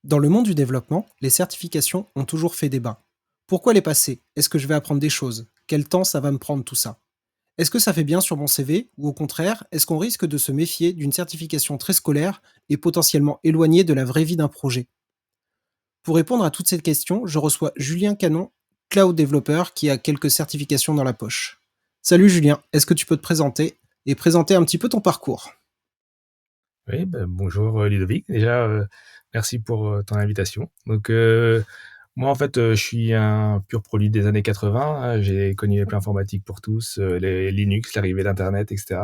Dans le monde du développement, les certifications ont toujours fait débat. Pourquoi les passer? Est-ce que je vais apprendre des choses? Quel temps ça va me prendre tout ça? Est-ce que ça fait bien sur mon CV ou au contraire, est-ce qu'on risque de se méfier d'une certification très scolaire et potentiellement éloignée de la vraie vie d'un projet? Pour répondre à toutes ces questions, je reçois Julien Canon, cloud développeur qui a quelques certifications dans la poche. Salut Julien, est-ce que tu peux te présenter et présenter un petit peu ton parcours? Oui, bonjour Ludovic. Déjà, merci pour ton invitation. Donc, moi, en fait, je suis un pur produit des années 80. J'ai connu les plans informatiques pour tous, les Linux, l'arrivée d'Internet, etc.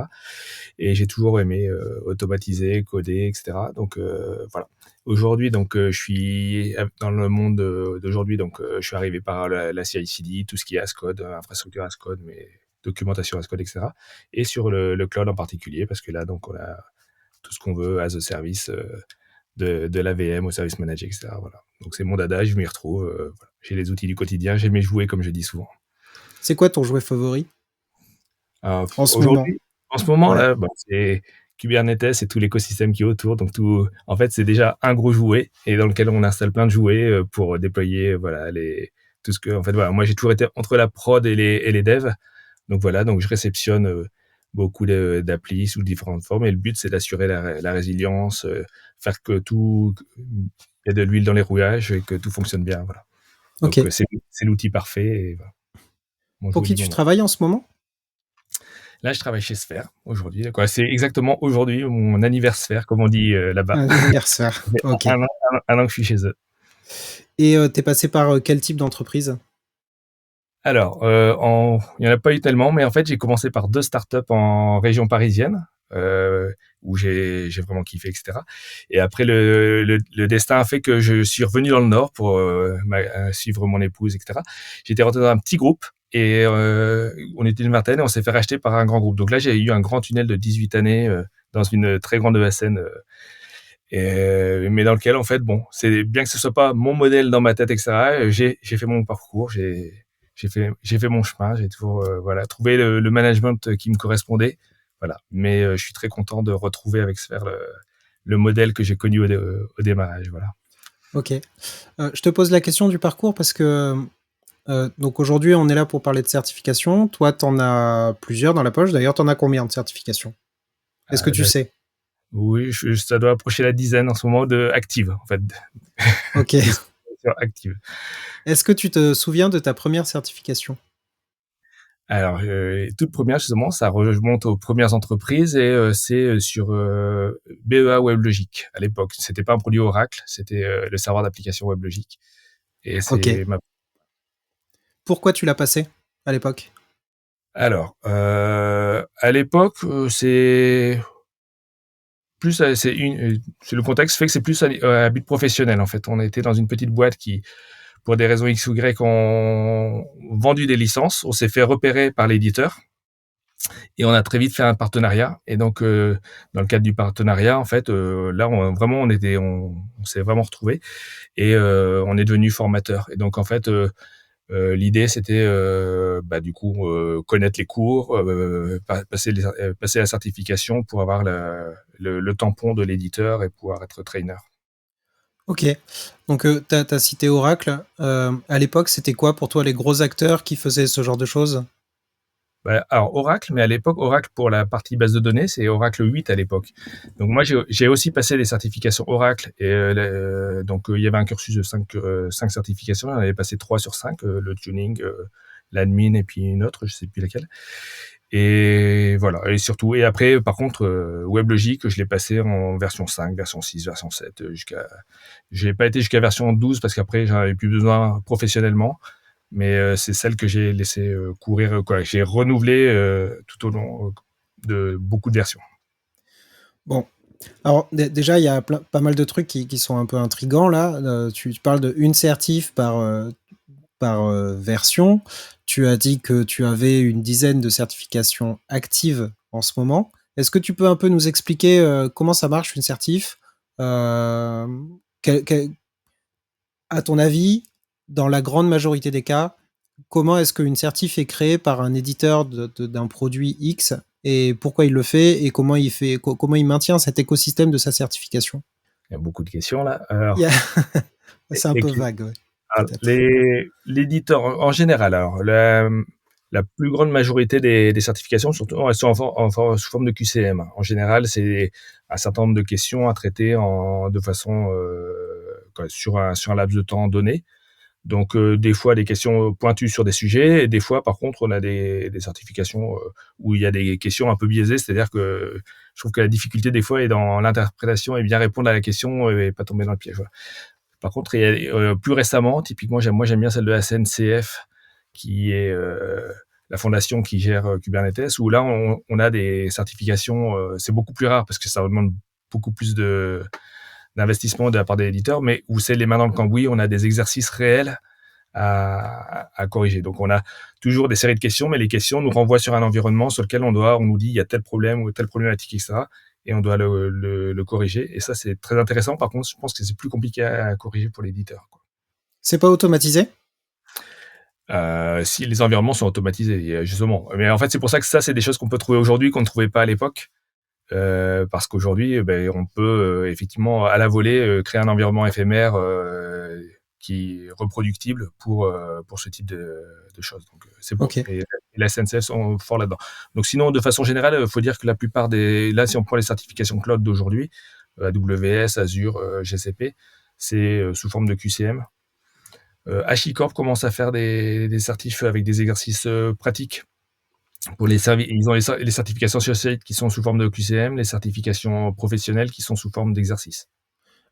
Et j'ai toujours aimé automatiser, coder, etc. Donc, voilà. Aujourd'hui, donc, je suis dans le monde d'aujourd'hui. Donc, je suis arrivé par la CI/CD, tout ce qui est as code, infrastructure as code, mais documentation as code, etc. Et sur le cloud en particulier, parce que là, donc, on a tout ce qu'on veut as a service, de l'AVM au service manager, etc. Voilà. Donc c'est mon dada, je m'y retrouve. Voilà. J'ai les outils du quotidien, j'aime mes jouets, comme je dis souvent. C'est quoi ton jouet favori en ce moment? Aujourd'hui, en ce moment, Ouais. là, c'est Kubernetes et tout l'écosystème qui est autour. Donc tout, en fait, c'est déjà un gros jouet et dans lequel on installe plein de jouets pour déployer, voilà, tout ce que, en fait, voilà. Moi, j'ai toujours été entre la prod et les devs. Donc voilà, donc je réceptionne beaucoup d'applis sous différentes formes et le but c'est d'assurer la résilience, faire que tout, il y a de l'huile dans les rouages et que tout fonctionne bien. Voilà. Ok. Donc c'est l'outil parfait et voilà, mon Pour jouet qui du tu moment. travailles en ce moment? Là, je travaille chez Sphere aujourd'hui. Quoi. C'est exactement aujourd'hui mon anniversaire, comme on dit là-bas. Un anniversaire. Ça fait Ok. un an que je suis chez eux. Et t'es passé par quel type d'entreprise? Alors, il n'y en a pas eu tellement, mais en fait, j'ai commencé par 2 startups en région parisienne, où j'ai vraiment kiffé, et cetera. Et après, le destin a fait que je suis revenu dans le Nord pour suivre mon épouse, et cetera. J'étais rentré dans un petit groupe et on était une vingtaine et on s'est fait racheter par un grand groupe. Donc là, j'ai eu un grand tunnel de 18 années dans une très grande ESN, mais dans lequel, en fait, bon, c'est bien que ce soit pas mon modèle dans ma tête, etc. J'ai fait mon parcours, j'ai fait mon chemin, j'ai toujours voilà trouvé le management qui me correspondait, voilà. Mais je suis très content de retrouver avec Sphère le modèle que j'ai connu au démarrage, voilà. Ok. Je te pose la question du parcours parce que donc aujourd'hui on est là pour parler de certification. Toi, t'en as plusieurs dans la poche. D'ailleurs, t'en as combien de certifications? Est-ce que tu Là, sais? oui, ça doit approcher la dizaine en ce moment de actives, en fait, Ok. de certifications actives. Est-ce que tu te souviens de ta première certification? Alors, toute première, justement, ça remonte aux premières entreprises et c'est sur BEA WebLogic à l'époque. C'était pas un produit Oracle, c'était le serveur d'application WebLogic. Et Ok. c'est ma. Pourquoi tu l'as passé à l'époque? Alors, à l'époque, c'est plus, c'est le contexte fait que c'est plus à but professionnel, en fait. On était dans une petite boîte qui, pour des raisons X ou Y, ont vendu des licences. On s'est fait repérer par l'éditeur. Et on a très vite fait un partenariat. Et donc, dans le cadre du partenariat, en fait, là, on s'est vraiment retrouvés et on est devenu formateur. Et donc, en fait, l'idée, c'était, du coup, connaître les cours, passer la certification pour avoir le tampon de l'éditeur et pouvoir être trainer. Ok. Donc tu as cité Oracle. À l'époque, c'était quoi pour toi les gros acteurs qui faisaient ce genre de choses? Bah, alors Oracle, mais à l'époque, Oracle pour la partie base de données, c'est Oracle 8 à l'époque. Donc moi, j'ai aussi passé des certifications Oracle. Et donc, il y avait un cursus de 5 certifications. J'en avais passé 3 sur 5, le tuning, l'admin et puis une autre, je sais plus laquelle. Et voilà, et surtout, et après, par contre, WebLogic, je l'ai passé en version 5, version 6, version 7, j'ai pas été jusqu'à version 12 parce qu'après, j'en avais plus besoin professionnellement. Mais c'est celle que j'ai laissé courir, quoi. J'ai renouvelé tout au long de beaucoup de versions. Bon, alors déjà, il y a pas mal de trucs qui sont un peu intrigants là. Tu parles de une certif par version. Tu as dit que tu avais une dizaine de certifications actives en ce moment. Est-ce que tu peux un peu nous expliquer comment ça marche une certif? Euh, quel- quel- à ton avis, dans la grande majorité des cas, comment est-ce qu'une certif est créée par un éditeur d'un produit X et pourquoi il le fait et comment il maintient cet écosystème de sa certification? Il y a beaucoup de questions là. Il y a Alors, c'est un les peu cl vague, ouais, alors peut-être. l'éditeur en général, alors la plus grande majorité des certifications, surtout, elles sont sous forme de QCM. En général, c'est un certain nombre de questions à traiter de façon, sur un laps de temps donné. Donc, des fois, des questions pointues sur des sujets et des fois, par contre, on a des certifications, où il y a des questions un peu biaisées. C'est-à-dire que je trouve que la difficulté, des fois, est dans l'interprétation et bien répondre à la question et pas tomber dans le piège, voilà. Par contre, il y a, plus récemment, typiquement, j'aime bien celle de la SNCF, qui est la fondation qui gère Kubernetes, où là, on a des certifications. C'est beaucoup plus rare parce que ça demande beaucoup plus d'investissement de la part des éditeurs, mais où c'est les mains dans le cambouis, on a des exercices réels à corriger. Donc, on a toujours des séries de questions, mais les questions nous renvoient sur un environnement sur lequel on nous dit il y a tel problème ou telle problématique, etc. Et on doit le corriger. Et ça, c'est très intéressant. Par contre, je pense que c'est plus compliqué à corriger pour l'éditeur, quoi. C'est pas automatisé? Si les environnements sont automatisés, justement. Mais en fait, c'est pour ça que ça, c'est des choses qu'on peut trouver aujourd'hui qu'on ne trouvait pas à l'époque. Parce qu'aujourd'hui, on peut effectivement à la volée créer un environnement éphémère qui est reproductible pour ce type de choses. Donc c'est bon. Ok. Et la SNCF sont forts là-dedans. Donc sinon, de façon générale, il faut dire que la plupart là, si on prend les certifications cloud d'aujourd'hui, AWS, Azure, GCP, c'est sous forme de QCM. HashiCorp commence à faire des certifs avec des exercices pratiques pour les services. Ils ont les certifications sur site qui sont sous forme de QCM, les certifications professionnelles qui sont sous forme d'exercices.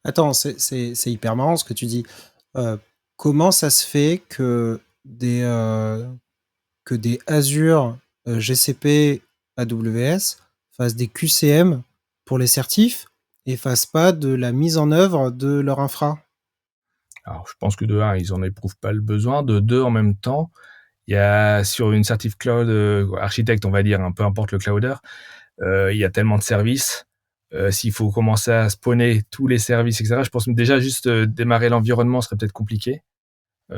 Attends, c'est hyper marrant ce que tu dis. Euh, Comment ça se fait que des Azure, GCP, AWS fassent des QCM pour les certifs et fassent pas de la mise en œuvre de leur infra? Alors, je pense que de un, ils en éprouvent pas le besoin. De deux, en même temps, il y a sur une certif cloud architecte, on va dire, peu importe le clouder, il y a tellement de services. S'il faut commencer à spawner tous les services, etc., je pense que déjà juste démarrer l'environnement serait peut-être compliqué.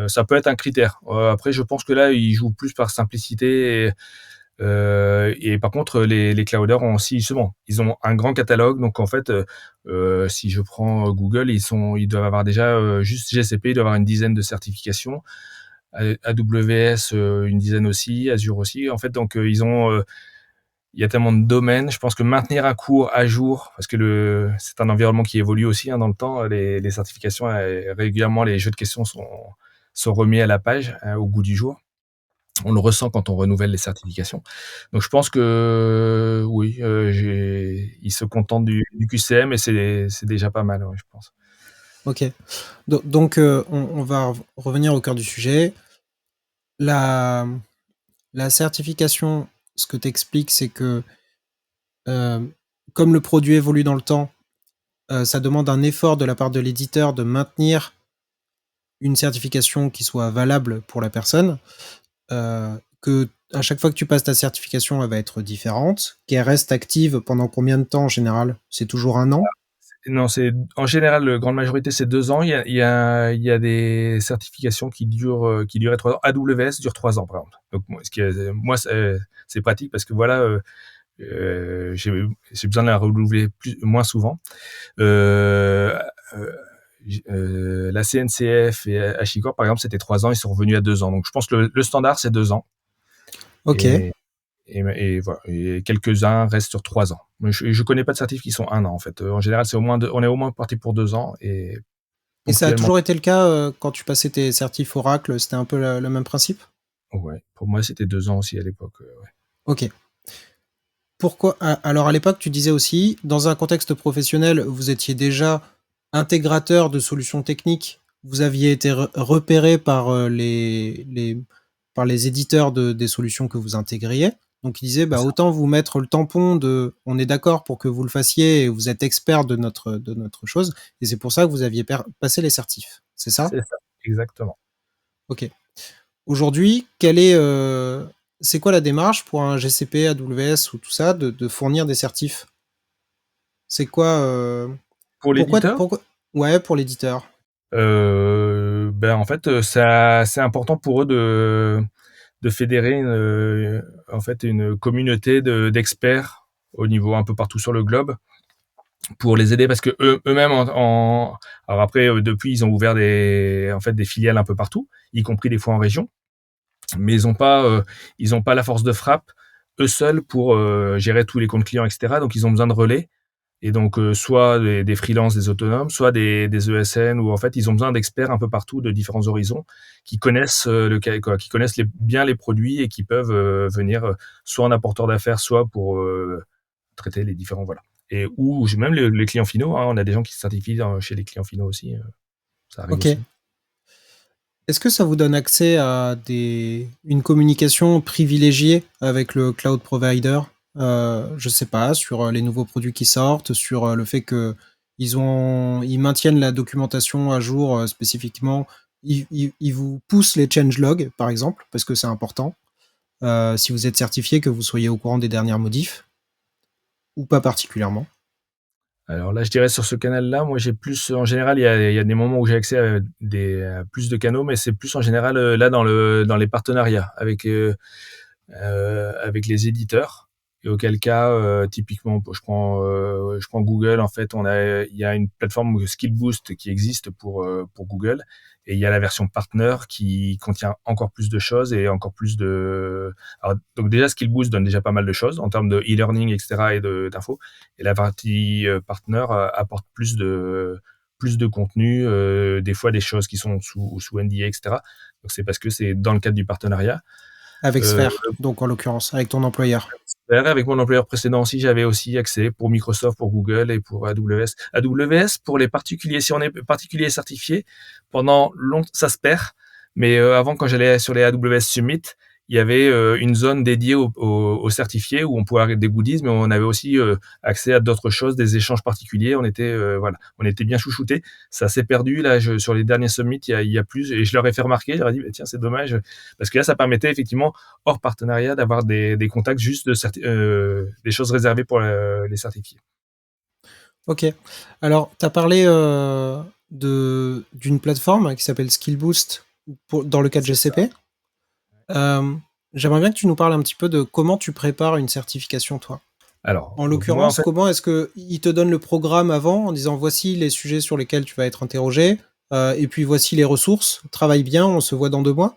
Ça peut être un critère. Après, je pense que là, ils jouent plus par simplicité. Et par contre, les clouders ont aussi, justement, ils ont un grand catalogue. Donc, en fait, si je prends Google, ils doivent avoir déjà, juste GCP, ils doivent avoir une dizaine de certifications. AWS, une dizaine aussi. Azure aussi. En fait, donc, il y a tellement de domaines. Je pense que maintenir un cours à jour, parce que c'est un environnement qui évolue aussi dans le temps, les certifications, régulièrement, les jeux de questions sont remis à la page, au goût du jour. On le ressent quand on renouvelle les certifications. Donc je pense que oui, ils se contentent du QCM et c'est déjà pas mal, ouais, je pense. Ok. Donc, on va revenir au cœur du sujet. La, la certification, ce que tu expliques, c'est que euh, comme le produit évolue dans le temps, ça demande un effort de la part de l'éditeur de maintenir une certification qui soit valable pour la personne, que à chaque fois que tu passes ta certification, elle va être différente, qu'elle reste active pendant combien de temps en général? C'est toujours un an? Non, c'est en général, la grande majorité, c'est 2 ans. Il y a des certifications qui duraient 3 ans. AWS dure 3 ans, par exemple. Donc moi, c'est pratique parce que voilà, j'ai besoin de la renouveler moins souvent. Euh, euh, la CNCF et HashiCorp, par exemple, c'était 3 ans, ils sont revenus à 2 ans. Donc je pense que le standard, c'est 2 ans. Ok. Et, et voilà. Et quelques-uns restent sur 3 ans. Mais je connais pas de certifs qui sont 1 an, en fait. En général, on est au moins parti pour 2 ans et Et ça a ponctuellement. toujours été le cas quand tu passais tes certifs Oracle, c'était un peu le même principe? Ouais. Pour moi, c'était 2 ans aussi à l'époque. Ouais. Ok. Pourquoi? Alors à l'époque, tu disais aussi, dans un contexte professionnel, vous étiez déjà intégrateur de solutions techniques. Vous aviez été repéré par par les éditeurs des solutions que vous intégriez. Donc, ils disaient, C'est bah, ça. autant vous mettre le tampon de, on est d'accord pour que vous le fassiez et vous êtes expert de notre chose. Et c'est pour ça que vous aviez passé les certifs. C'est ça? C'est ça. Exactement. Ok. Aujourd'hui, c'est quoi la démarche pour un GCP, AWS ou tout ça de fournir des certifs? C'est quoi Pour l'éditeur, pourquoi ouais, pour l'éditeur. en fait, c'est important pour eux de fédérer en fait, une communauté d'experts au niveau un peu partout sur le globe. pour les aider parce que eux-mêmes alors après depuis ils ont ouvert des filiales un peu partout, y compris des fois en région, mais ils ont pas la force de frappe eux seuls pour gérer tous les comptes clients, etc. Donc ils ont besoin de relais. Et donc, soit des freelances, des autonomes, soit des ESN, où en fait, ils ont besoin d'experts un peu partout de différents horizons, qui connaissent qui connaissent bien les produits et qui peuvent venir soit en apporteur d'affaires, soit pour traiter les différents, voilà. Et ou même les clients finaux, hein, on a des gens qui se certifient chez les clients finaux aussi, ça arrive OK. aussi. Est-ce que ça vous donne accès à une communication privilégiée avec le cloud provider? Je sais pas, sur, les nouveaux produits qui sortent, sur, le fait qu'ils maintiennent la documentation à jour, spécifiquement. Ils vous poussent les changelogs, par exemple, parce que c'est important. Si vous êtes certifié, que vous soyez au courant des dernières modifs ou pas particulièrement? Alors là, je dirais sur ce canal-là, moi j'ai plus en général, il y a des moments où j'ai accès à plus de canaux, mais c'est plus en général, là dans les partenariats avec les éditeurs et auquel cas, typiquement, je prends Google, en fait, il y a une plateforme Skill Boost qui existe pour Google et il y a la version partner qui contient encore plus de choses et encore plus de alors donc déjà Skill Boost donne déjà pas mal de choses en termes de e-learning et cetera et d'infos et la partie, partner, apporte plus de contenu, des fois des choses qui sont sous NDA et cetera. Donc c'est parce que c'est dans le cadre du partenariat. Avec Heu Sphere, donc en l'occurrence, avec ton employeur. Avec mon employeur précédent aussi, j'avais aussi accès pour Microsoft, pour Google et pour AWS. AWS, pour les particuliers, si on est particulier certifié, pendant longtemps, ça se perd. Mais avant, quand j'allais sur les AWS Summit, il y avait une zone dédiée aux certifiés où on pouvait avoir des goodies, mais on avait aussi accès à d'autres choses, des échanges particuliers. On était bien chouchoutés. Ça s'est perdu là. Sur les derniers summits, il y a plus. Et je leur ai fait remarquer. Je leur ai dit, bah, tiens, c'est dommage, parce que là, ça permettait effectivement hors partenariat d'avoir des contacts juste des choses réservées pour les certifiés. OK. Alors, tu as parlé, d'une plateforme qui s'appelle Skill Boost dans le cadre C'est ça. GCP. J'aimerais bien que tu nous parles un petit peu de comment tu prépares une certification, toi. Alors, En donc moi, en l'occurrence, fait, comment est-ce qu'ils te donnent le programme avant en disant: «Voici les sujets sur lesquels tu vas être interrogé, et puis voici les ressources. Travaille bien, on se voit dans 2 mois»?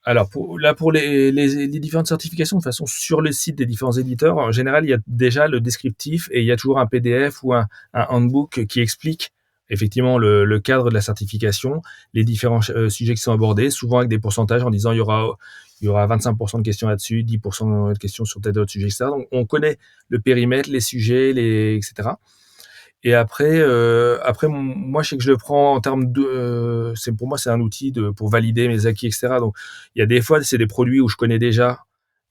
alors pour les différentes certifications, de toute façon, sur le site des différents éditeurs, en général, il y a déjà le descriptif et il y a toujours un PDF ou un handbook qui explique effectivement le cadre de la certification, les différents sujets qui sont abordés, souvent avec des pourcentages en disant il y aura 25% de questions là-dessus, 10% de questions sur tel autre sujet, etc. Donc on connaît le périmètre, les sujets, etc. Et après, moi, je sais que je le prends en termes de, pour moi, c'est un outil pour valider mes acquis, etc. Donc, il y a des fois, c'est des produits où je connais déjà,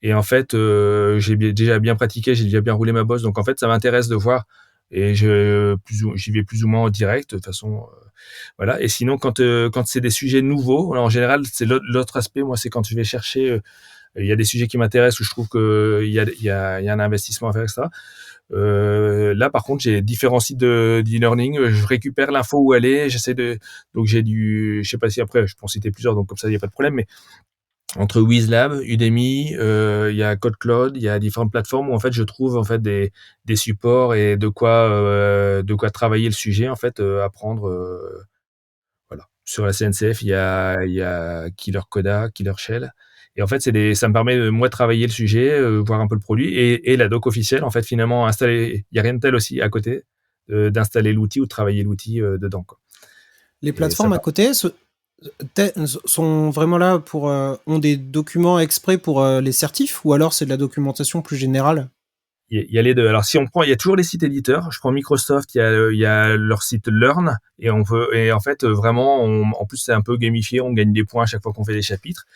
et en fait, j'ai déjà bien pratiqué, j'ai déjà bien roulé ma bosse. Donc, en fait, ça m'intéresse de voir, et j'y vais plus ou moins en direct, de toute façon, voilà. Et sinon, quand c'est des sujets nouveaux, alors, en général, c'est l'autre aspect. Moi, c'est quand je vais chercher, il y a des sujets qui m'intéressent où je trouve qu'il y a un investissement à faire, etc. Là, par contre, j'ai différents sites d'e-learning. Je récupère l'info où elle est. Donc je sais pas si après, je peux en citer plusieurs, donc comme ça, il n'y a pas de problème. Mais entre Wizlab, Udemy, il y a CodeCloud, il y a différentes plateformes où en fait, je trouve en fait des supports et de quoi travailler le sujet en fait, apprendre. Voilà. Sur la CNCF, il y a Killer Coda, Killer Shell. Et en fait, ça me permet de moi travailler le sujet, voir un peu le produit et la doc officielle. En fait, finalement, installer, il y a rien de tel aussi à côté d'installer l'outil ou de travailler l'outil dedans, quoi. Les Et ça plateformes à va. côté sont vraiment là ont des documents exprès pour, les certifs, ou alors c'est de la documentation plus générale? Il y a les deux. Alors, si on prend, il y a toujours les sites éditeurs. Je prends Microsoft, il y a leur site Learn, et en fait, vraiment, en plus, c'est un peu gamifié. On gagne des points à chaque fois qu'on fait des chapitres.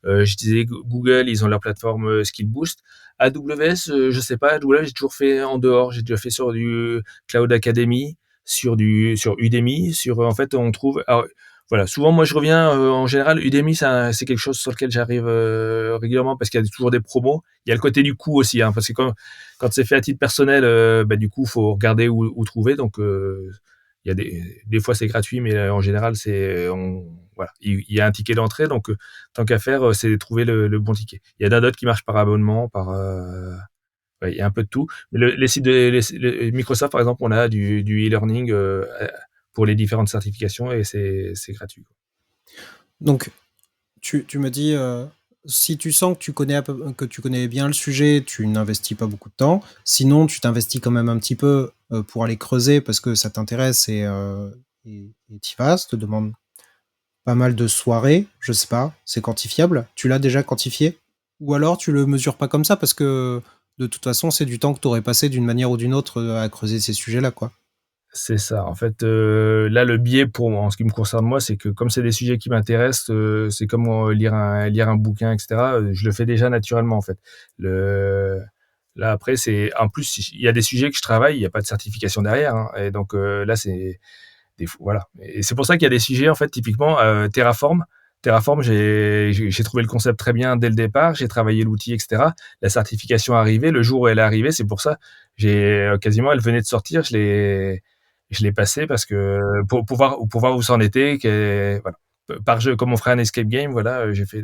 Je disais Google, ils ont leur plateforme Skill Boost. AWS, je sais pas. AWS, j'ai toujours fait en dehors. J'ai déjà fait sur du Cloud Academy, sur Udemy, en fait, on trouve. Alors, voilà, souvent moi je reviens en général Udemy, c'est quelque chose sur lequel j'arrive régulièrement parce qu'il y a toujours des promos. Il y a le côté du coût aussi, hein, parce que quand c'est fait à titre personnel, bah, du coup faut regarder où trouver. Donc il y a des fois c'est gratuit, mais en général voilà, il y a un ticket d'entrée. Donc tant qu'à faire, c'est de trouver le bon ticket. Il y en a d'autres qui marchent par abonnement, ouais, il y a un peu de tout. Mais les sites Microsoft, par exemple, on a du e-learning pour les différentes certifications et c'est gratuit. Donc, tu me dis, si tu sens que que tu connais bien le sujet, tu n'investis pas beaucoup de temps. Sinon, tu t'investis quand même un petit peu pour aller creuser parce que ça t'intéresse et t'y vas. Ça te demande pas mal de soirées, je sais pas, c'est quantifiable. Tu l'as déjà quantifié? Ou alors tu le mesures pas comme ça parce que de toute façon, c'est du temps que tu aurais passé d'une manière ou d'une autre à creuser ces sujets-là, quoi. C'est ça. En fait, là, le biais en ce qui me concerne moi, c'est que comme c'est des sujets qui m'intéressent, c'est comme, lire un bouquin et cetera, je le fais déjà naturellement, en fait. Le Là, après, c'est en plus, il y a des sujets que je travaille, il y a pas de certification derrière, hein et donc là, c'est voilà et c'est pour ça qu'il y a des sujets, en fait, typiquement, Terraform. Terraform, j'ai trouvé le concept très bien dès le départ, j'ai travaillé l'outil et cetera. La certification est arrivée, le jour où elle est arrivée, c'est pour ça, quasiment elle venait de sortir, je l'ai passée parce que pour voir où ça en était, voilà. Par jeu, comme on ferait un escape game, voilà, j'ai fait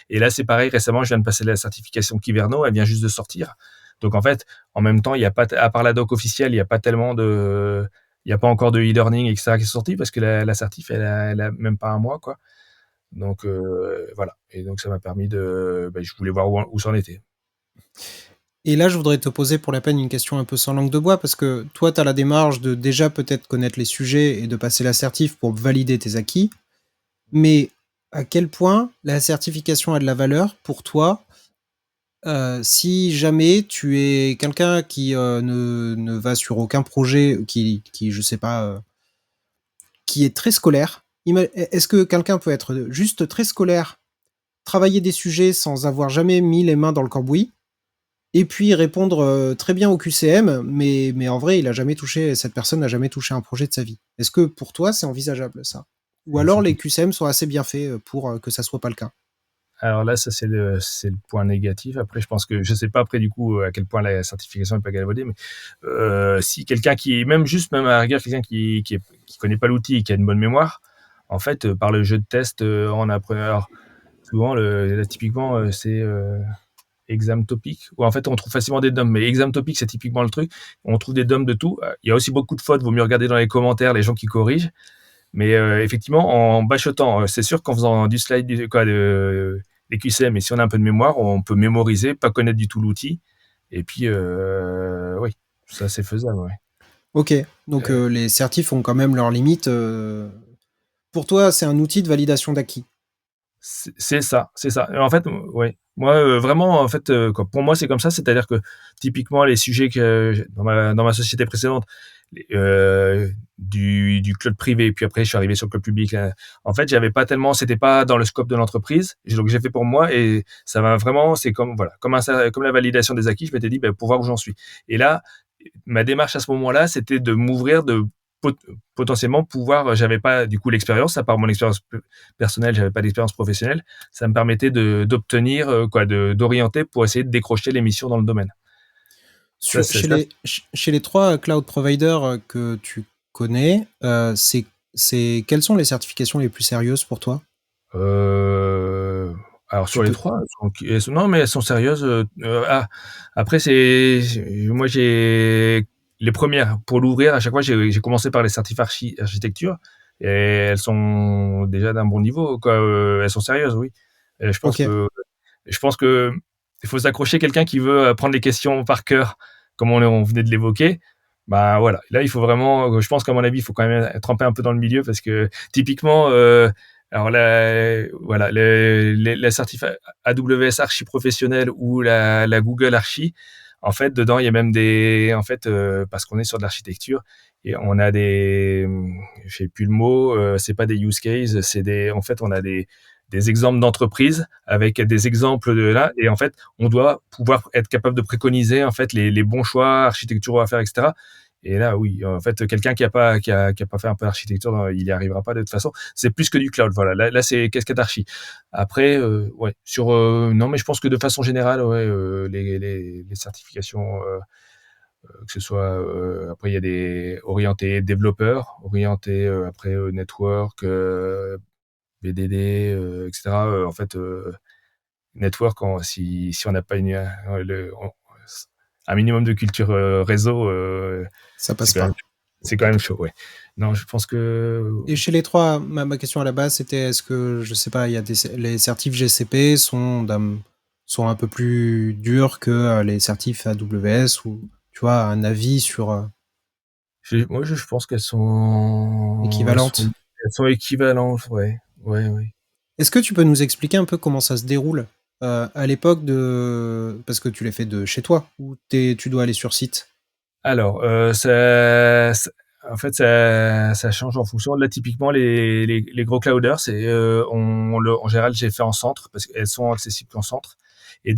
et là, c'est pareil, récemment, je viens de passer la certification Kyverno, elle vient juste de sortir. Donc en fait, en même temps, il y a pas à part la doc officielle, il y a pas encore de e-learning et cetera qui est sorti parce que la certif, elle a même pas un mois, quoi. Donc voilà et donc ça m'a permis je voulais voir où ça en était. Et là, je voudrais te poser pour la peine une question un peu sans langue de bois, parce que toi, tu as la démarche de déjà peut-être connaître les sujets et de passer l'assertif pour valider tes acquis, mais à quel point la certification a de la valeur pour toi si jamais tu es quelqu'un qui ne va sur aucun projet, qui je sais pas, qui est très scolaire. Est-ce que quelqu'un peut être juste très scolaire, travailler des sujets sans avoir jamais mis les mains dans le cambouis, et puis répondre très bien au QCM, mais en vrai, cette personne n'a jamais touché un projet de sa vie. Est-ce que pour toi, c'est envisageable ça? Ou alors les Effecti QCM sont assez bien faits pour que ça soit pas le cas? Alors là, ça c'est le point négatif. Après, je pense que je sais pas après du coup à quel point la certification est pas galvaudée, mais si quelqu'un qui même à la rigueur quelqu'un qui connaît pas l'outil et qui a une bonne mémoire, en fait, par le jeu de test, en apprenant alors souvent là typiquement, c'est, Exam Topic où en fait on trouve facilement des DOM, mais Exam Topic c'est typiquement le truc, on trouve des DOM de tout. Il y a aussi beaucoup de fautes, vaut mieux regarder dans les commentaires les gens qui corrigent. Mais effectivement, en bachotant, c'est sûr qu'en faisant du slide, des QCM, et si on a un peu de mémoire, on peut mémoriser, pas connaître du tout l'outil. Et puis, oui, ça c'est faisable, ouais. Ok, donc Euh, les certifs ont quand même leurs limites. Pour toi, c'est un outil de validation d'acquis. c'est ça, c'est ça. En fait, ouais. Moi, vraiment, en fait, pour moi, c'est comme ça. C'est-à-dire que typiquement, les sujets que dans ma société précédente, du cloud privé, puis après, je suis arrivé sur le cloud public. En fait, j'avais pas tellement, c'était pas dans le scope de l'entreprise. Donc, j'ai fait pour moi et ça m'a vraiment, c'est comme voilà, comme la validation des acquis. Je m'étais dit, pour voir où j'en suis. Et là, ma démarche à ce moment-là, c'était de m'ouvrir, de pot- potentiellement pouvoir. J'avais pas du coup l'expérience, à part mon expérience personnelle, j'avais pas d'expérience professionnelle. Ça me permettait d'obtenir d'orienter pour essayer de décrocher les missions dans le domaine. Ça, c'est ça. Chez les trois cloud providers que tu connais, quelles sont les certifications les plus sérieuses pour toi? Euh, alors Tu sur les peux. trois, non mais elles sont sérieuses. Après moi j'ai les premières pour l'ouvrir. À chaque fois, j'ai commencé par les certifs architecture et elles sont déjà d'un bon niveau, quoi. Elles sont sérieuses, oui. Et Ok. je pense que il faut s'accrocher quelqu'un qui veut apprendre les questions par cœur, comme on venait de l'évoquer. Bah voilà, là il faut vraiment, je pense qu'à mon avis, il faut quand même tremper un peu dans le milieu parce que typiquement, alors là, voilà, la certif AWS Archi professionnelle ou la Google Archi, en fait, dedans il y a même en fait, parce qu'on est sur de l'architecture et on a je sais plus le mot, c'est pas des use cases, en fait, on a des exemples d'entreprises avec des exemples de là et en fait on doit pouvoir être capable de préconiser en fait les bons choix architecturaux à faire, etc. Et là oui, en fait quelqu'un qui a pas fait un peu d'architecture, il y arrivera pas de toute façon. C'est plus que du cloud, voilà. Là c'est casquette archi. Après ouais, non, mais je pense que de façon générale, ouais, les certifications, que ce soit après il y a des orientés développeurs, orientés après network, BDD, etc. En fait, network, si on n'a pas un minimum de culture réseau, Ça c'est passe quand même pas. c'est quand même chaud, ouais. Non, je pense que Et chez les 3, ma question à la base, c'était est-ce que, je sais pas, il y a les certifs GCP sont un peu plus durs que les certifs AWS ou, tu vois, un avis sur moi, je pense qu'elles sont équivalente. elles sont équivalentes, ouais. Ouais, ouais. Est-ce que tu peux nous expliquer un peu comment ça se déroule à l'époque parce que tu l'as fait de chez toi ou tu dois aller sur site? Alors, en fait, ça change en fonction. Là, typiquement, les gros clouders, en général, j'ai fait en centre parce qu'elles sont accessibles qu'en centre. Et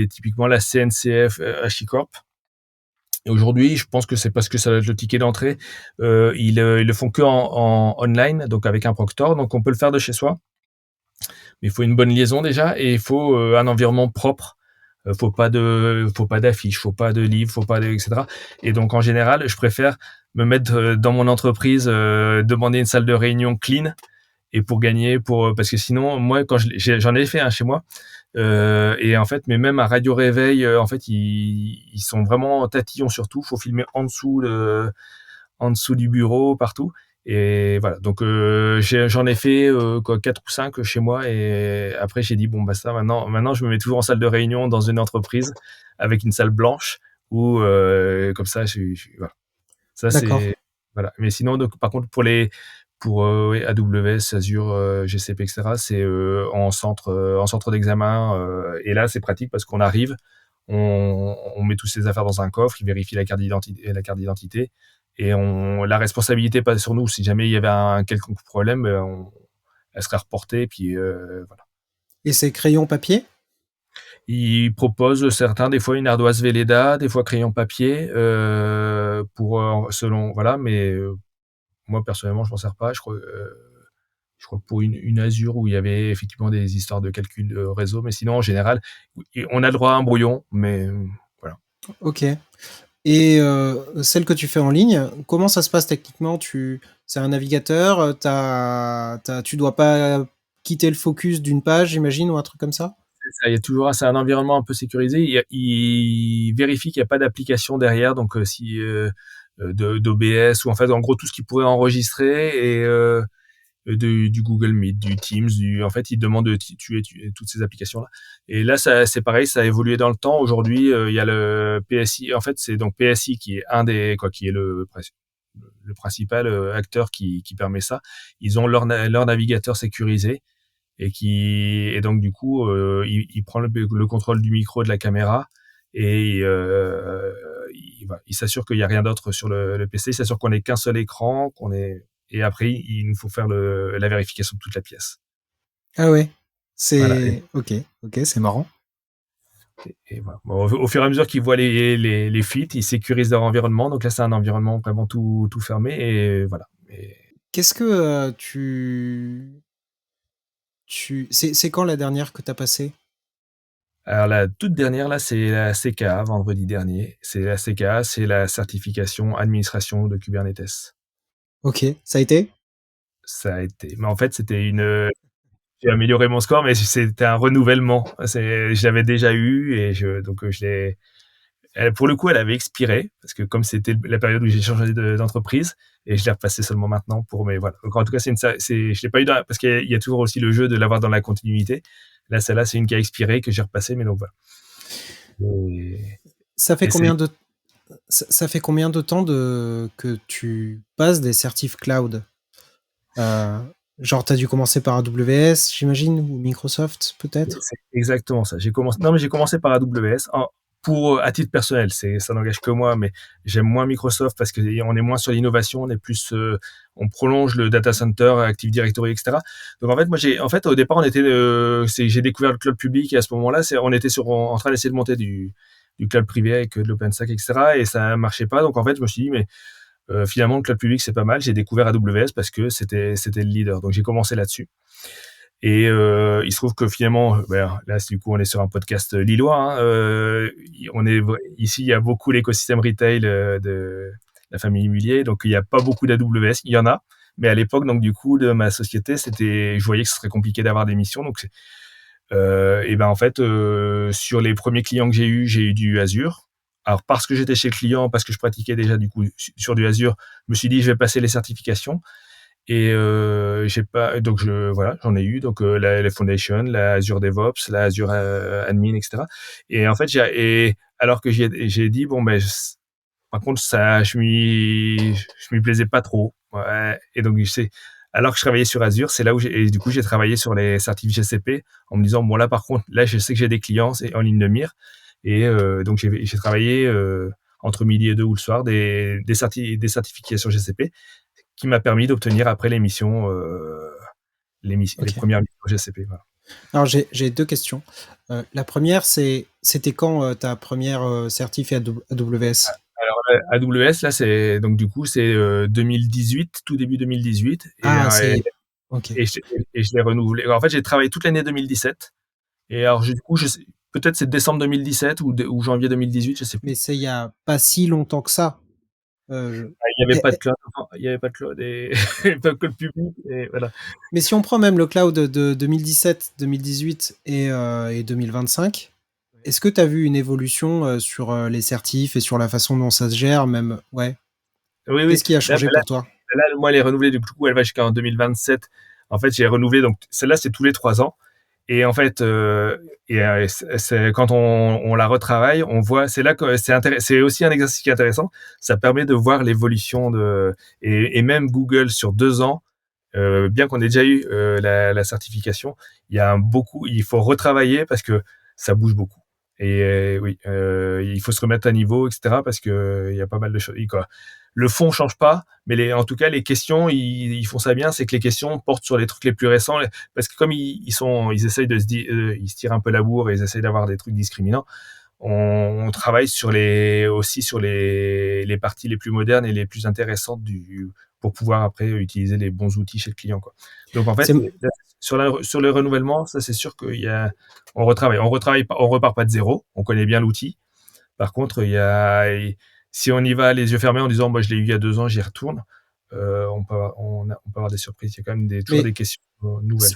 typiquement, la CNCF, HashiCorp. Et aujourd'hui, je pense que c'est parce que ça va être le ticket d'entrée. Ils le font que en online, donc avec un proctor. Donc, on peut le faire de chez soi. Mais il faut une bonne liaison déjà et il faut un environnement propre. Faut pas d'affiches, faut pas de livres, faut pas de, etc. Et donc en général, je préfère me mettre dans mon entreprise, demander une salle de réunion clean et pour gagner, parce que sinon, moi, j'en ai fait un chez moi, et en fait, mais même à Radio Réveil, en fait, ils sont vraiment tatillons sur tout. Faut filmer en dessous du bureau, partout. Et voilà. Donc j'en ai fait quoi, 4 ou 5 chez moi. Et après, j'ai dit bon bah ça maintenant, je me mets toujours en salle de réunion dans une entreprise avec une salle blanche où comme ça, voilà. Ça D'accord. c'est voilà. Mais sinon, donc par contre pour ouais, AWS, Azure, GCP, etc. C'est en centre d'examen. Et là, c'est pratique parce qu'on arrive, on met toutes ses affaires dans un coffre, il vérifie la carte d'identité, et la responsabilité passe sur nous. Si jamais il y avait un quelconque problème, elle serait reportée, puis voilà. Et c'est crayon papier? Ils proposent certains, des fois une ardoise Velleda, des fois crayon papier, selon voilà, mais moi personnellement je m'en sers pas. Je crois que pour une Azure où il y avait effectivement des histoires de calcul réseau, mais sinon en général, on a le droit à un brouillon, mais voilà. Ok. Et celle que tu fais en ligne, comment ça se passe techniquement? C'est un navigateur, tu dois pas quitter le focus d'une page, j'imagine, ou un truc comme ça? C'est un environnement un peu sécurisé. Il vérifie qu'il n'y a pas d'application derrière, donc si d'OBS, ou en fait en gros tout ce qui pourrait enregistrer, et du Google Meet, du Teams, en fait il demande de tuer toutes ces applications là. Et là c'est pareil, ça a évolué dans le temps. Aujourd'hui il y a le PSI. En fait c'est donc PSI qui est qui est le principal acteur qui permet ça. Ils ont leur navigateur sécurisé, et donc du coup il prend le contrôle du micro, de la caméra, et voilà, il s'assure qu'il n'y a rien d'autre sur le PC, il s'assure qu'on n'ait qu'un seul écran, et après il nous faut faire la vérification de toute la pièce. Ah ouais, Voilà. c'est ok, ok, c'est marrant. Et voilà. Bon, au fur et à mesure qu'ils voient les fuites, ils sécurisent leur environnement. Donc là, c'est un environnement vraiment tout fermé, et voilà. Qu'est-ce que c'est quand la dernière que t'as passée? Alors la toute dernière là, c'est la CKA, vendredi dernier. C'est la CKA, c'est la certification administration de Kubernetes. Ok, ça a été? Ça a été, mais en fait, j'ai amélioré mon score, mais c'était un renouvellement. Je l'avais déjà eu, et donc je l'ai. Pour le coup, elle avait expiré parce que comme c'était la période où j'ai changé d'entreprise, et je l'ai repassé seulement maintenant mais voilà. Donc en tout cas, je l'ai pas eu parce qu'il y a toujours aussi le jeu de l'avoir dans la continuité. Là, celle-là, c'est une qui a expiré que j'ai repassé, mais donc voilà. Et, Ça fait et c'est combien de ça fait combien de temps que tu passes des certifs cloud? Euh, genre, t'as dû commencer par AWS, j'imagine, ou Microsoft, peut-être? C'est exactement ça. J'ai commencé par AWS à titre personnel. Ça n'engage que moi, mais j'aime moins Microsoft parce que on est moins sur l'innovation, on prolonge le data center, Active Directory, etc. Donc en fait, au départ, j'ai découvert le cloud public, et à ce moment-là, on était en train d'essayer de monter du cloud privé avec de l'OpenStack, etc. Et ça marchait pas. Donc en fait, je me suis dit, mais finalement, le cloud public, c'est pas mal. J'ai découvert AWS parce que c'était le leader. Donc j'ai commencé là-dessus. Et il se trouve que finalement, là, du coup, on est sur un podcast lillois. Hein, ici, il y a beaucoup l'écosystème retail de la famille Mullier, donc il n'y a pas beaucoup d'AWS. Il y en a, mais à l'époque, donc du coup, de ma société, je voyais que ce serait compliqué d'avoir des missions. Donc, et ben en fait, sur les premiers clients que j'ai eu du Azure. alors parce que j'étais chez le client, parce que je pratiquais déjà du coup sur du Azure, je me suis dit: «Je vais passer les certifications» et j'ai pas donc voilà, j'en ai eu donc la Foundation, la Azure DevOps, la Azure, Admin et cetera et en fait, alors que j'ai dit: «Bon, ben, par contre, ça, je m'y plaisais pas trop. Ouais. Et donc, alors que je travaillais sur Azure, c'est là où et du coup, j'ai travaillé sur les certifs GCP en me disant, bon, là, par contre, là, je sais que j'ai des clients, c'est en ligne de mire. Et donc, j'ai travaillé entre midi et deux ou le soir des certifications GCP qui m'a permis d'obtenir après les OK. premières missions GCP. Voilà. Alors j'ai 2 questions. La première, c'était quand, ta première re certif AWS? Alors, AWS, là, donc du coup, c'est 2018, tout début 2018. Ah, c'est OK. Et je l'ai renouvelé. En fait, j'ai travaillé toute l'année 2017. Et alors, du coup, peut-être c'est décembre 2017 ou janvier 2018, je sais plus. Mais c'est il y a pas si longtemps que ça. Je Ah, il n'y avait et pas de cloud. Enfin, il n'y avait pas de cloud et pas de cloud public. Et voilà. mais si on prend même le cloud de 2017, 2018 et 2025, est-ce que tu as vu une évolution, sur, les certifs et sur la façon dont ça se gère même? Ouais. Oui, oui. Qu'est-ce qui a Là, changé pour toi? moi, elle est renouvelée. Du coup, elle va jusqu'en 2027. En fait, j'ai renouvelé. Donc, celle-là, c'est tous les 3 ans. Et en fait, quand on la retravaille, on voit, c'est là que c'est aussi un exercice qui est intéressant. Ça permet de voir l'évolution et même Google sur 2 ans, bien qu'on ait déjà eu la certification, il faut retravailler parce que ça bouge beaucoup. Et oui, il faut se remettre à niveau, etc. Parce que il y a pas mal de choses. Quoi. Le fond change pas, mais en tout cas, les questions, ils font ça bien. C'est que les questions portent sur les trucs les plus récents, parce que comme ils essayent ils se tirent un peu la bourre et ils essayent d'avoir des trucs discriminants. On travaille aussi sur les parties les plus modernes et les plus intéressantes pour pouvoir après utiliser les bons outils chez le client, quoi. Donc en fait, C'est sur le renouvellement, ça c'est sûr on retravaille pas, on repart pas de zéro. On connaît bien l'outil. Par contre, si on y va les yeux fermés en disant, moi je l'ai eu il y a 2 ans, j'y retourne, on peut avoir des surprises. Il y a quand même toujours mais des questions nouvelles.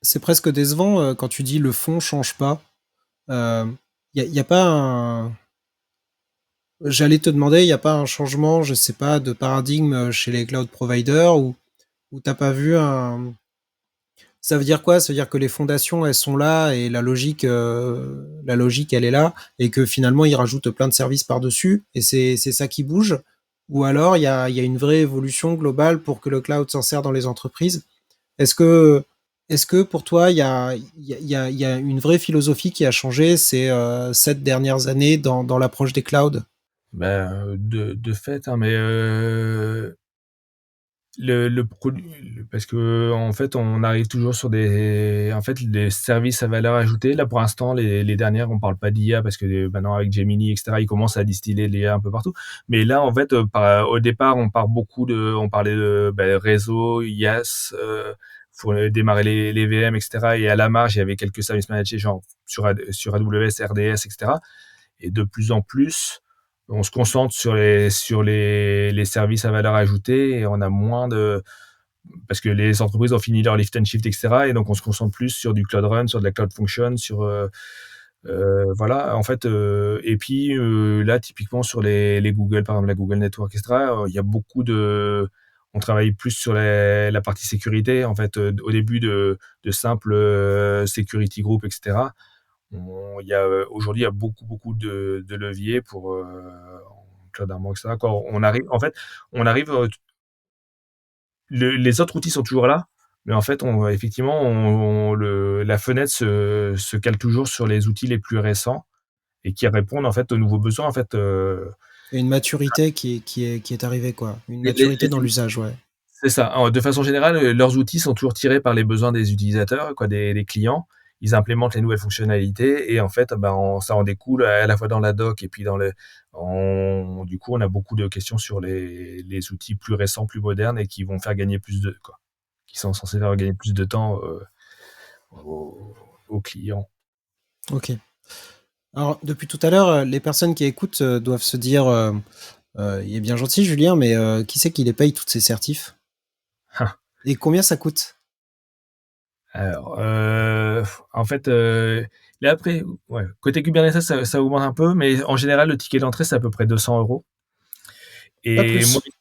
c'est presque décevant, quand tu dis: «Le fond change pas». Il y a pas un J'allais te demander, il y a pas un changement, je sais pas, de paradigme, chez les cloud providers ou tu pas vu un ça veut dire quoi? Ça veut dire que les fondations, elles sont là et la logique, elle est là et que finalement, ils rajoutent plein de services par-dessus et c'est ça qui bouge? Ou alors il y a une vraie évolution globale pour que le cloud s'insère dans les entreprises? Est-ce que est-ce que pour toi, il y a une vraie philosophie qui a changé ces, 7 dernières années dans l'approche des clouds? Ben, de fait, hein, mais le produit, parce que en fait, on arrive toujours sur les services à valeur ajoutée. Là, pour l'instant, les dernières, on parle pas d'IA parce que maintenant avec Gemini, etc., ils commencent à distiller l'IA un peu partout. Mais là, en fait, au départ, on parlait de réseau, IaaS, pour démarrer les VM, etc. Et à la marge, il y avait quelques services managés, genre sur AWS, RDS, etc. Et de plus en plus, on se concentre sur les services à valeur ajoutée et on a moins de parce que les entreprises ont fini leur lift and shift, etc. Et donc on se concentre plus sur du cloud run, sur de la cloud function, voilà. En fait, et puis là typiquement sur les Google, par exemple la Google Network, etc. Il y a on travaille plus sur la partie sécurité. En fait, au début de simples security group, etc. Aujourd'hui, il y a beaucoup, beaucoup de leviers pour en cloud armor, etc. Quand on arrive, les autres outils sont toujours là, mais en fait, effectivement, la fenêtre se cale toujours sur les outils les plus récents et qui répondent en fait aux nouveaux besoins. En fait, Il y a une maturité qui est arrivée, quoi. Une les, les- maturité les- dans l'usage, ouais. C'est ça. De façon générale, leurs outils sont toujours tirés par les besoins des utilisateurs, quoi, des clients. Ils implémentent les nouvelles fonctionnalités et en fait, ça en découle à la fois dans la doc et puis du coup, on a beaucoup de questions sur les outils plus récents, plus modernes et qui vont faire gagner qui sont censés faire gagner plus de temps aux clients. OK. Alors, depuis tout à l'heure, les personnes qui écoutent, doivent se dire, «Il est bien gentil Julien, mais qui c'est qui les paye toutes ces certifs? Et combien ça coûte?» Alors, en fait, Là après, ouais, côté Kubernetes, ça augmente un peu, mais en général, le ticket d'entrée, c'est à peu près 200 €. Pas Et moi, plus?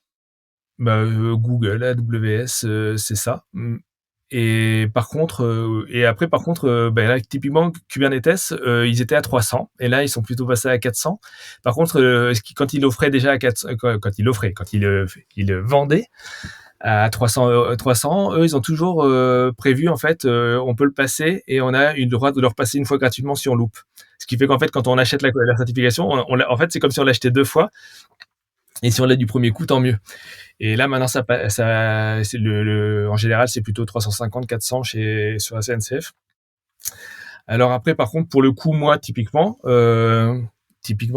bah, Google, AWS, c'est ça. Et par contre, et après, par contre, bah, là, typiquement, Kubernetes, ils étaient à 300 et là, ils sont plutôt passés à 400. Par contre, quand ils offraient déjà à 400, quand ils le vendaient à 300, 300, eux, ils ont toujours prévu, en fait, on peut le passer et on a eu le droit de le repasser une fois gratuitement si on loupe. Ce qui fait qu'en fait, quand on achète la certification, en fait, c'est comme si on l'achetait deux fois. Et si on l'a du premier coup, tant mieux. Et là, maintenant, c'est en général, c'est plutôt 350, 400 sur la SNCF. Alors après, par contre, pour le coup, moi, typiquement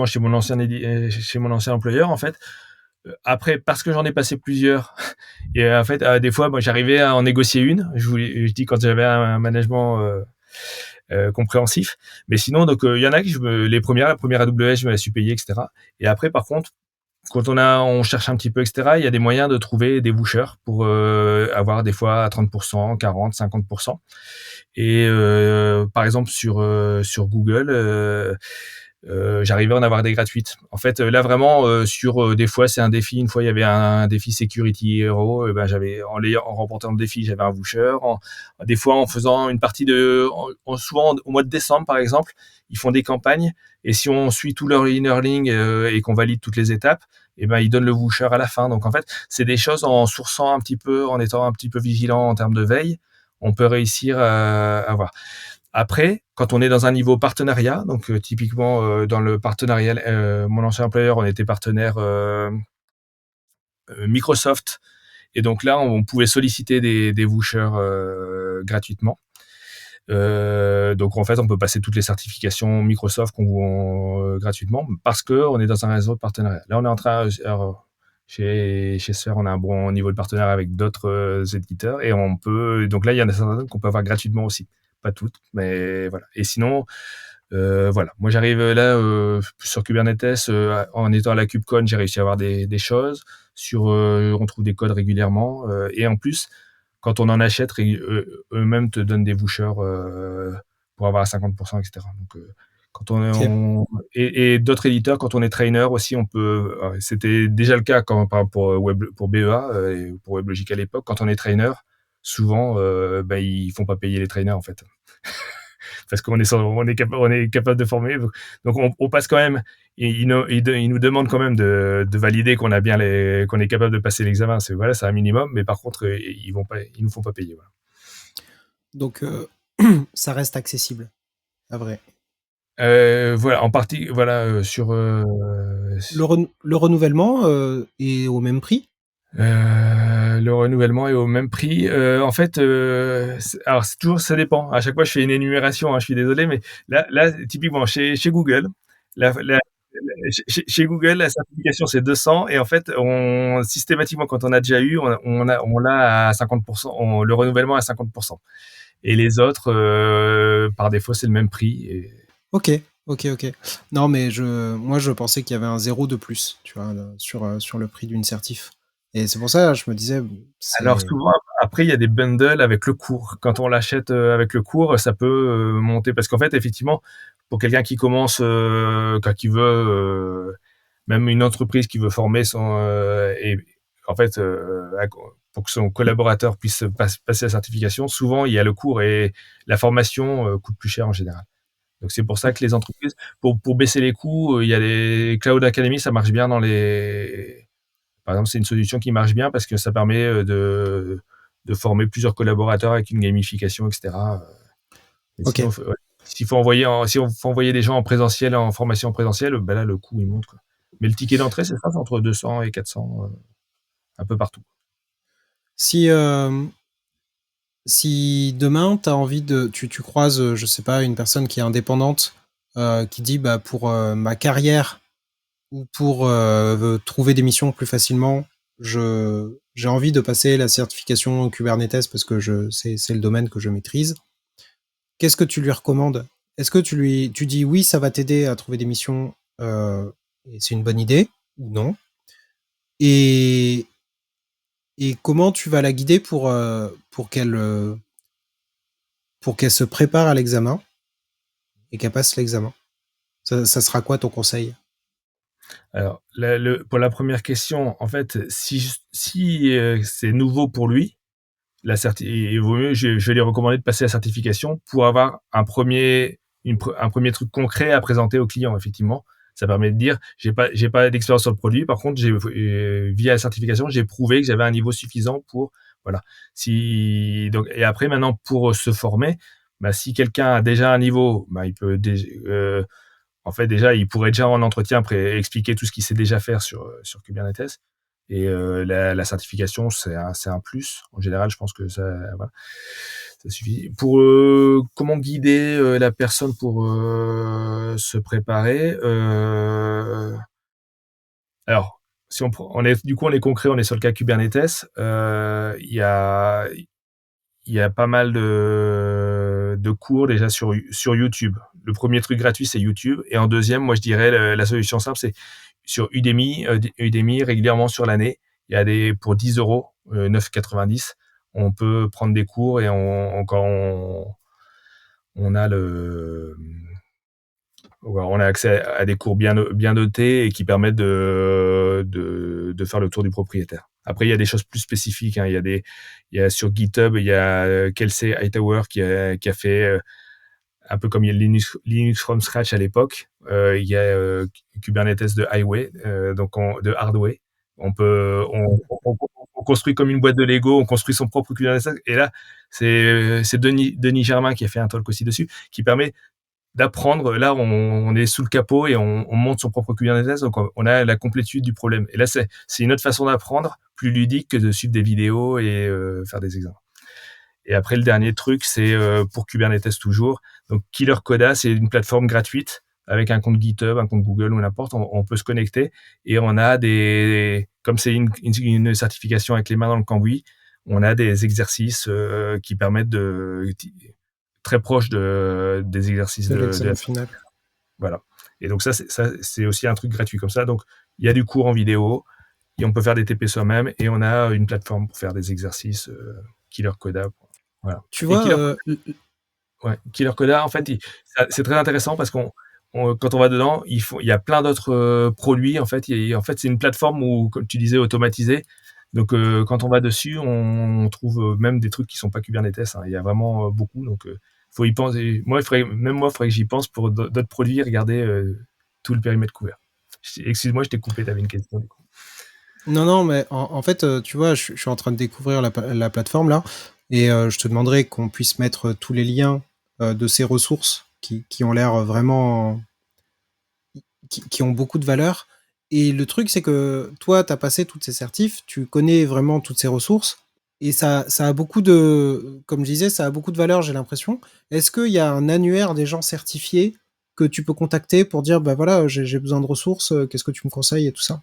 chez mon ancien employeur, en fait, après, parce que j'en ai passé plusieurs, et en fait, des fois, moi, j'arrivais à en négocier une. Je dis quand j'avais un management compréhensif. Mais sinon, donc, il y en a la première AWS, je me la suis payée, etc. Et après, par contre, quand on cherche un petit peu, etc., il y a des moyens de trouver des boucheurs pour avoir des fois à 30%, 40, 50%. Et par exemple, sur Google, j'arrivais à en avoir des gratuites. En fait, là vraiment, des fois, c'est un défi. Une fois, il y avait un défi Security Hero. Ben, en remportant le défi, j'avais un voucher. Des fois, en faisant une partie souvent au mois de décembre, par exemple, ils font des campagnes. Et si on suit tout leur inner link et qu'on valide toutes les étapes, et ben ils donnent le voucher à la fin. Donc en fait, c'est des choses en sourçant un petit peu, en étant un petit peu vigilant en termes de veille, on peut réussir à voir. Après, quand on est dans un niveau partenariat, donc typiquement dans le partenariat, mon ancien employeur, on était partenaire Microsoft, et donc là, on pouvait solliciter des vouchers gratuitement. Donc en fait, on peut passer toutes les certifications Microsoft gratuitement parce que on est dans un réseau de partenariat. Là, on est en train, alors, chez Sphere, on a un bon niveau de partenariat avec d'autres éditeurs et on peut. Donc là, il y en a certaines qu'on peut avoir gratuitement aussi, pas toutes, mais voilà. Et sinon, voilà. Moi, j'arrive là sur Kubernetes en étant à la KubeCon, j'ai réussi à avoir des choses. On trouve des codes régulièrement et en plus, quand on en achète, eux-mêmes te donnent des vouchers pour avoir à 50%, etc. Donc, quand OK. et d'autres éditeurs, quand on est trainer aussi, on peut. C'était déjà le cas pour BEA et pour WebLogic à l'époque. Quand on est trainer, souvent, bah, ils font pas payer les trainers en fait, parce on est capable de former. Donc on passe quand même. Ils nous demandent quand même de valider qu'on est capable de passer l'examen. C'est un minimum, mais par contre, ils nous font pas payer. Voilà. Donc, ça reste accessible, à vrai. Voilà, en partie, voilà, Le renouvellement est au même prix? le renouvellement est au même prix. En fait, alors c'est toujours, ça dépend. À chaque fois, je fais une énumération, hein, je suis désolé, mais là, typiquement, chez Google, chez Google, la certification, c'est 200 et en fait, systématiquement, quand on a déjà eu, on l'a à 50%, le renouvellement à 50%. Et les autres, par défaut, c'est le même prix. OK, OK, OK. Non, mais moi, je pensais qu'il y avait un zéro de plus, tu vois, sur le prix d'une certif. Et c'est pour ça, je me disais, Alors c'est souvent, après, il y a des bundles avec le cours. Quand on l'achète avec le cours, ça peut monter. Parce qu'en fait, effectivement, pour quelqu'un qui commence, qui veut, même une entreprise qui veut former et en fait, pour que son collaborateur puisse passer la certification, souvent, il y a le cours et la formation coûte plus cher en général. Donc c'est pour ça que les entreprises, pour baisser les coûts, il y a les Cloud Academy, ça marche bien par exemple, c'est une solution qui marche bien parce que ça permet de former plusieurs collaborateurs avec une gamification, etc. Mais sinon, OK. ouais, si on faut envoyer des gens en présentiel, en formation en présentiel, ben là, le coût, il monte, quoi. Mais le ticket d'entrée, c'est ça, c'est entre 200 et 400, un peu partout. Si, si demain, tu croises, je sais pas, une personne qui est indépendante, qui dit, bah, pour ma carrière ou pour trouver des missions plus facilement, j'ai envie de passer la certification Kubernetes parce que c'est le domaine que je maîtrise. Qu'est-ce que tu lui recommandes? Est-ce que tu dis oui, ça va t'aider à trouver des missions et c'est une bonne idée ou non? Et, et comment tu vas la guider pour qu'elle se prépare à l'examen et qu'elle passe l'examen. Ça sera quoi ton conseil? Alors, pour la première question, en fait, si c'est nouveau pour lui, il vaut mieux, je vais lui recommander de passer la certification pour avoir un premier truc concret à présenter au client, effectivement. Ça permet de dire, j'ai pas d'expérience sur le produit. Par contre, via la certification, j'ai prouvé que j'avais un niveau suffisant pour, voilà. Donc, et après, maintenant, pour se former, bah, si quelqu'un a déjà un niveau, bah, il peut en fait, déjà, il pourrait déjà en entretien expliquer tout ce qu'il sait déjà faire sur Kubernetes. Et la certification, c'est un plus. En général, je pense que voilà, ça suffit. Pour comment guider la personne pour se préparer, alors, si du coup, on est concret, on est sur le cas Kubernetes. Il y a pas mal de cours déjà sur YouTube. Le premier truc gratuit, c'est YouTube. Et en deuxième, moi, je dirais la solution simple, c'est sur Udemy. Udemy, régulièrement sur l'année, il y a pour 10 euros, 9,90, on peut prendre des cours et quand on a on a accès à des cours bien notés et qui permettent de faire le tour du propriétaire. Après, il y a des choses plus spécifiques, hein. Il y a sur GitHub, il y a Kelsey Hightower qui a fait un peu comme il y a Linux from scratch à l'époque. Il y a Kubernetes de Highway, de Hardway. On construit comme une boîte de Lego, on construit son propre Kubernetes. Et là, c'est Denis Germain qui a fait un talk aussi dessus, qui permet d'apprendre. Là, on est sous le capot et on monte son propre Kubernetes, donc on a la complétude du problème. Et là, c'est une autre façon d'apprendre, plus ludique que de suivre des vidéos et faire des exemples. Et après, le dernier truc, c'est pour Kubernetes toujours. Donc, Killer Coda, c'est une plateforme gratuite avec un compte GitHub, un compte Google ou n'importe. On peut se connecter et on a comme c'est une certification avec les mains dans le cambouis, on a des exercices qui permettent très proche des exercices De de l'examen la final. voilà. Et donc ça, c'est aussi un truc gratuit comme ça. Donc, il y a du cours en vidéo, et on peut faire des TP soi-même, et on a une plateforme pour faire des exercices Killer Coda. Voilà. Tu Et vois, Killer Coda, en fait, c'est très intéressant parce quand on va dedans, il y a plein d'autres produits. En fait, en fait, c'est une plateforme où, comme tu disais, automatisée. Donc, quand on va dessus, on trouve même des trucs qui sont pas Kubernetes, hein. Il y a vraiment beaucoup. Donc, faut y penser. Même moi, il faudrait que j'y pense pour d'autres produits. Regarder tout le périmètre couvert. Excuse-moi, je t'ai coupé. T'avais une question, du coup. non, non, mais en fait, tu vois, je suis en train de découvrir la plateforme là, et je te demanderais qu'on puisse mettre tous les liens de ces ressources qui ont l'air vraiment, qui ont beaucoup de valeur. Et le truc, c'est que toi, tu as passé toutes ces certifs, tu connais vraiment toutes ces ressources, et ça a beaucoup de, comme je disais, ça a beaucoup de valeur, j'ai l'impression. Est-ce qu'il y a un annuaire des gens certifiés que tu peux contacter pour dire, bah voilà, j'ai besoin de ressources, qu'est-ce que tu me conseilles et tout ça?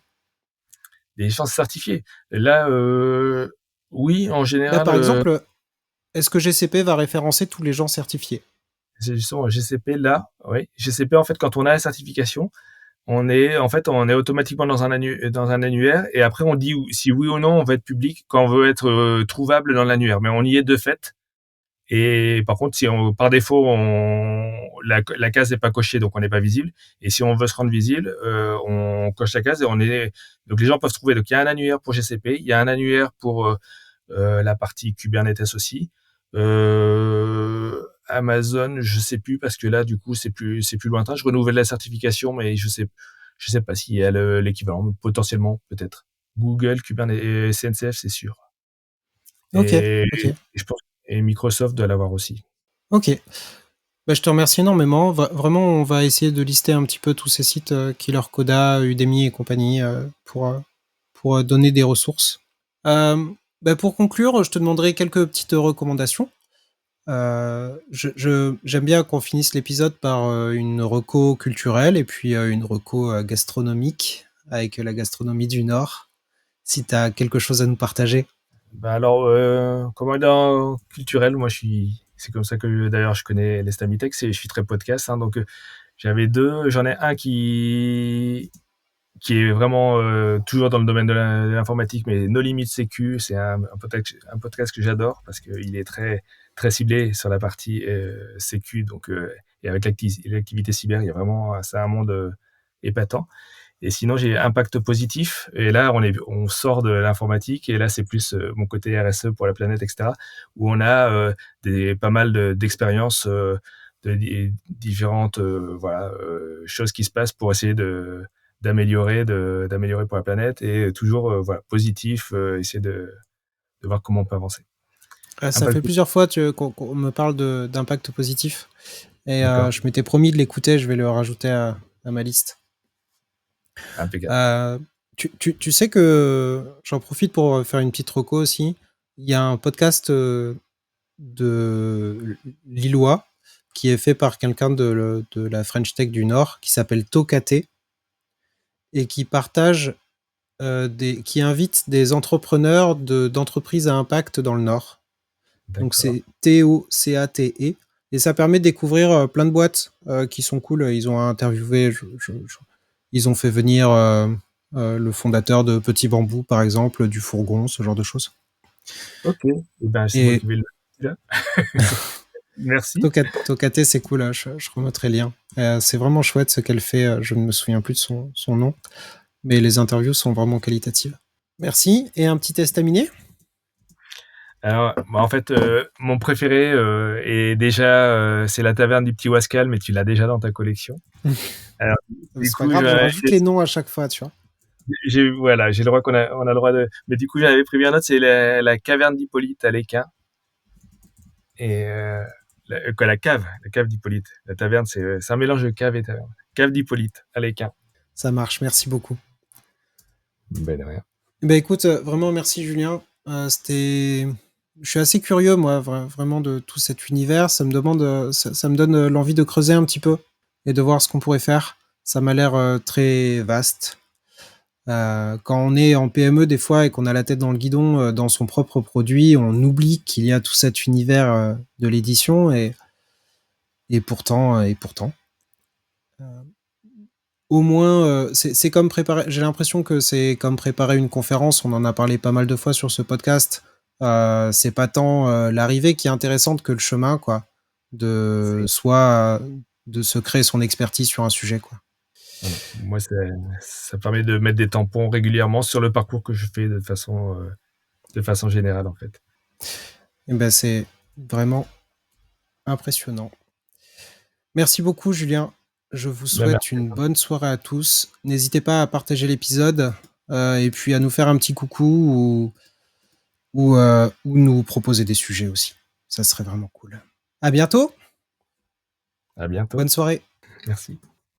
Des licences certifiées. Là, oui, en Là, général, par exemple, est-ce que GCP va référencer tous les gens certifiés? c'est justement GCP là. Oui, GCP, en fait, quand on a la certification, on est automatiquement dans un annuaire, et après on dit si oui ou non on veut être public, quand on veut être trouvable dans l'annuaire, mais on y est de fait. Et par contre, si par défaut la case n'est pas cochée, donc on n'est pas visible. Et si on veut se rendre visible, on coche la case et donc les gens peuvent trouver. Donc il y a un annuaire pour GCP, il y a un annuaire pour la partie Kubernetes aussi. Amazon, je sais plus, parce que là, du coup, c'est plus lointain. Je renouvelle la certification, mais je sais pas s'il y a l'équivalent, potentiellement, peut-être. Google, Kubernetes, et CNCF, c'est sûr. Ok, Et, ok, je pense, et Microsoft doit l'avoir aussi. ok. Bah, je te remercie énormément. Vraiment, on va essayer de lister un petit peu tous ces sites, Killer Coda, Udemy et compagnie, pour donner des ressources. Euh, Bah, pour conclure, je te demanderai quelques petites recommandations. J'aime bien qu'on finisse l'épisode par une reco culturelle et puis une reco gastronomique avec la gastronomie du Nord. Si tu as quelque chose à nous partager. Ben alors, commandant culturel, c'est comme ça que d'ailleurs je connais les Stamitech, je suis très podcast, hein, donc j'en ai un qui est vraiment toujours dans le domaine de l'informatique, mais No Limit Sécu. C'est un podcast que j'adore parce qu'il est très, très ciblé sur la partie sécu. Donc, et avec l'activité cyber, il y a vraiment, c'est un monde épatant. Et sinon, j'ai impact positif. Et là, on sort de l'informatique. Et là, c'est plus mon côté RSE pour la planète, etc. Où on a pas mal d'expériences de différentes voilà, choses qui se passent pour essayer d'améliorer pour la planète. Et toujours voilà, positif, essayer de voir comment on peut avancer. Ça fait Impact, plusieurs fois qu'on me parle d'impact positif. Et d'accord. je m'étais promis de l'écouter, je vais le rajouter à ma liste. Impeccable. Euh, tu sais que j'en profite pour faire une petite reco aussi. Il y a un podcast de Lillois qui est fait par quelqu'un de la French Tech du Nord qui s'appelle Tokate et qui partage qui invite des entrepreneurs d'entreprises à impact dans le Nord. Donc D'accord. c'est Tocate. Et ça permet de découvrir plein de boîtes qui sont cool. Ils ont interviewé, ils ont fait venir le fondateur de Petit Bambou, par exemple, du Fourgon, ce genre de choses. Ok. Et ben, c'est moi Et qui vais le là. Merci. Tocate, c'est cool. Je remettrai le lien. C'est vraiment chouette ce qu'elle fait. Je ne me souviens plus de son nom. Mais les interviews sont vraiment qualitatives. Merci. Et un petit test à miner? Alors, en fait, mon préféré est déjà, c'est la taverne du Petit Wascal, mais tu l'as déjà dans ta collection. Alors, du C'est pas coup, grave, je rajoute les noms à chaque fois, tu vois. voilà, j'ai le droit on a le droit de. Mais du coup, j'avais prévu un autre, c'est la caverne d'Hippolyte à l'Équin. Et la cave d'Hippolyte. La taverne, c'est un mélange de cave et taverne. Cave d'Hippolyte à l'Équin. Ça marche, merci beaucoup. Ben de rien. Ben écoute, vraiment merci Julien. Je suis assez curieux moi, vraiment de tout cet univers. Ça me demande, ça me donne l'envie de creuser un petit peu et de voir ce qu'on pourrait faire. Ça m'a l'air très vaste. Quand on est en PME des fois et qu'on a la tête dans le guidon dans son propre produit, on oublie qu'il y a tout cet univers de l'édition et pourtant. Euh, Au moins, c'est comme préparer. J'ai l'impression que c'est comme préparer une conférence. On en a parlé pas mal de fois sur ce podcast. C'est pas tant l'arrivée qui est intéressante que le chemin, quoi. De soit de se créer son expertise sur un sujet, quoi. Voilà. Moi, ça permet de mettre des tampons régulièrement sur le parcours que je fais de façon générale, en fait. Et ben c'est vraiment impressionnant. Merci beaucoup, Julien. Je vous Ben, souhaite merci à une toi. bonne soirée à tous. N'hésitez pas à partager l'épisode et puis à nous faire un petit coucou ou nous proposer des sujets aussi. Ça serait vraiment cool. À bientôt. À bientôt. Bonne soirée. Merci.